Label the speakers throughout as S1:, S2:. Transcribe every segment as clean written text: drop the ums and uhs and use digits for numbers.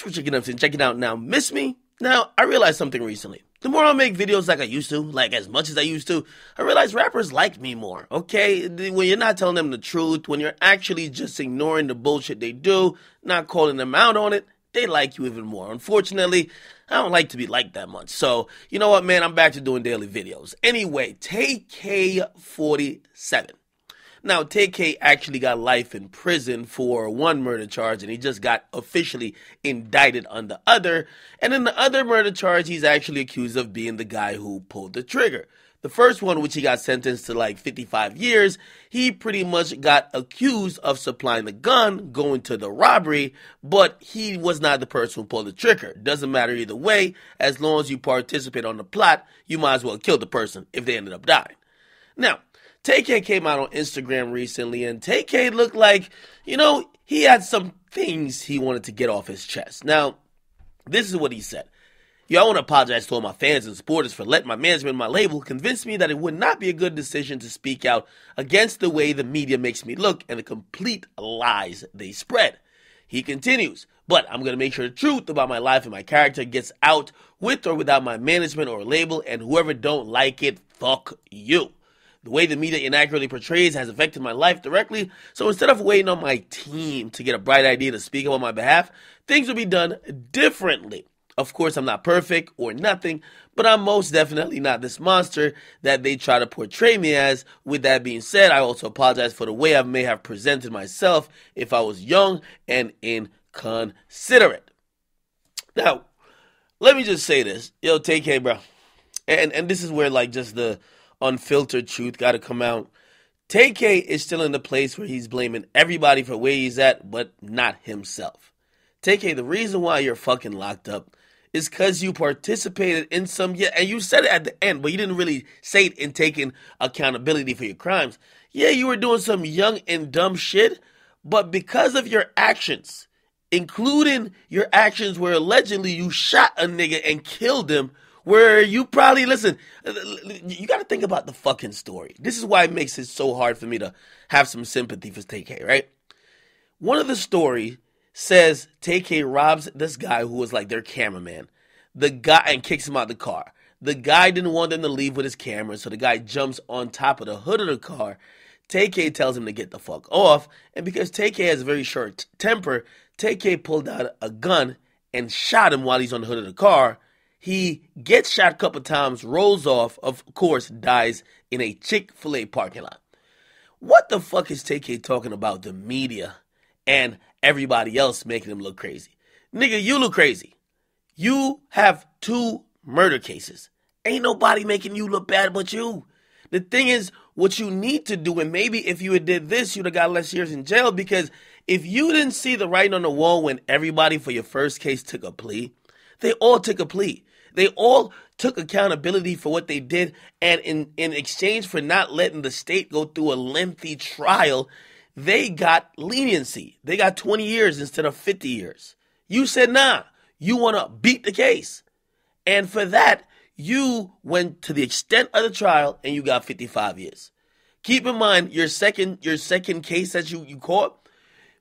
S1: for checking out and checking out now. Miss me? Now, I realized something recently. The more I make videos like I used to, like as much as I used to, I realize rappers like me more, okay? When you're not telling them the truth, when you're actually just ignoring the bullshit they do, not calling them out on it, they like you even more. Unfortunately, I don't like to be liked that much. So, you know what, man? I'm back to doing daily videos. Anyway, TK47. Now, TK actually got life in prison for one murder charge, and he just got officially indicted on the other. And in the other murder charge, he's actually accused of being the guy who pulled the trigger. The first one, which he got sentenced to like 55 years, he pretty much got accused of supplying the gun, going to the robbery, but he was not the person who pulled the trigger. Doesn't matter either way, as long as you participate on the plot, you might as well kill the person if they ended up dying. Now, TK came out on Instagram recently, and TK looked like, he had some things he wanted to get off his chest. Now, this is what he said. I want to apologize to all my fans and supporters for letting my management and my label convince me that it would not be a good decision to speak out against the way the media makes me look and the complete lies they spread. He continues, but I'm going to make sure the truth about my life and my character gets out with or without my management or label, and whoever don't like it, fuck you. The way the media inaccurately portrays has affected my life directly, so instead of waiting on my team to get a bright idea to speak up on my behalf, things will be done differently. Of course, I'm not perfect or nothing, but I'm most definitely not this monster that they try to portray me as. With that being said, I also apologize for the way I may have presented myself if I was young and inconsiderate. Now, let me just say this. Yo, TK, bro. And this is where, just the unfiltered truth got to come out. TK is still in the place where he's blaming everybody for where he's at, but not himself. TK, the reason why you're fucking locked up is because you participated in some, and you said it at the end, but you didn't really say it in taking accountability for your crimes. Yeah, you were doing some young and dumb shit, but because of your actions, including your actions where allegedly you shot a nigga and killed him, where you probably, listen, you got to think about the fucking story. This is why it makes it so hard for me to have some sympathy for TK, right? One of the stories says TK robs this guy who was like their cameraman. The guy, and kicks him out of the car. The guy didn't want them to leave with his camera, so the guy jumps on top of the hood of the car. TK tells him to get the fuck off, and because TK has a very short temper, TK pulled out a gun and shot him while he's on the hood of the car. He gets shot a couple times, rolls off, of course, dies in a Chick-fil-A parking lot. What the fuck is TK talking about the media and everybody else making him look crazy? Nigga, you look crazy. You have 2 murder cases. Ain't nobody making you look bad but you. The thing is, what you need to do, and maybe if you had did this, you'd have got less years in jail, because if you didn't see the writing on the wall when everybody for your first case took a plea, they all took a plea. They all took accountability for what they did, and in exchange for not letting the state go through a lengthy trial, they got leniency. They got 20 years instead of 50 years. You said, nah, you want to beat the case. And for that, you went to the extent of the trial and you got 55 years. Keep in mind, your second case that you caught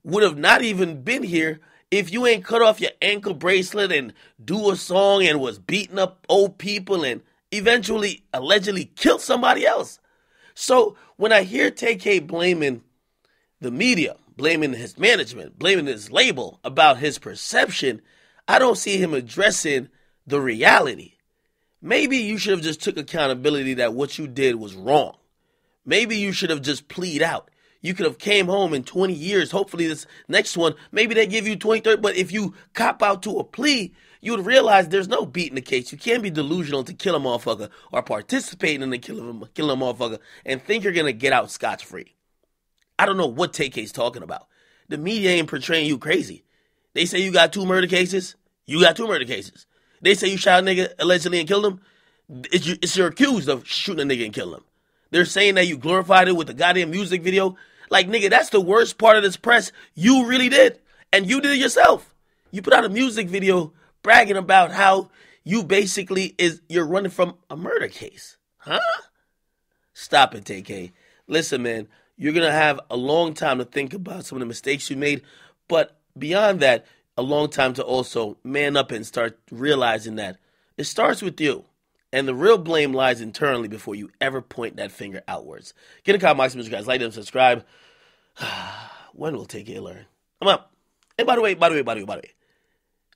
S1: would have not even been here if you ain't cut off your ankle bracelet and do a song and was beating up old people and eventually allegedly killed somebody else. So when I hear TK blaming the media, blaming his management, blaming his label about his perception, I don't see him addressing the reality. Maybe you should have just took accountability that what you did was wrong. Maybe you should have just plead out. You could have came home in 20 years. Hopefully this next one, maybe they give you 20, 30. But if you cop out to a plea, you would realize there's no beating the case. You can't be delusional to kill a motherfucker or participate in the killing a motherfucker and think you're going to get out scotch-free. I don't know what TK's talking about. The media ain't portraying you crazy. They say you got 2 murder cases. You got 2 murder cases. They say you shot a nigga allegedly and killed him. You're accused of shooting a nigga and killing him. They're saying that you glorified it with a goddamn music video. Like, nigga, that's the worst part of this press. You really did. And you did it yourself. You put out a music video bragging about how you basically you're running from a murder case. Huh? Stop it, TK. Listen, man, you're going to have a long time to think about some of the mistakes you made. But beyond that, a long time to also man up and start realizing that it starts with you. And the real blame lies internally before you ever point that finger outwards. Get a comment, you guys. Like them, subscribe. When will take it learn? I'm out. And by the way,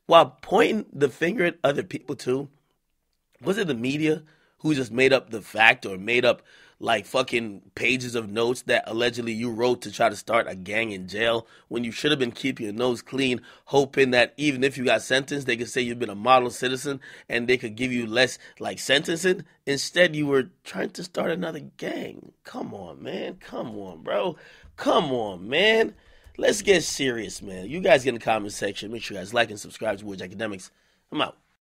S1: while pointing the finger at other people too, was it the media who just made up the fact or made up like fucking pages of notes that allegedly you wrote to try to start a gang in jail when you should have been keeping your nose clean, hoping that even if you got sentenced, they could say you've been a model citizen and they could give you less like sentencing? Instead, you were trying to start another gang. Come on, man. Come on, bro. Come on, man. Let's get serious, man. You guys get in the comment section. Make sure you guys like and subscribe to Akademiks. I'm out.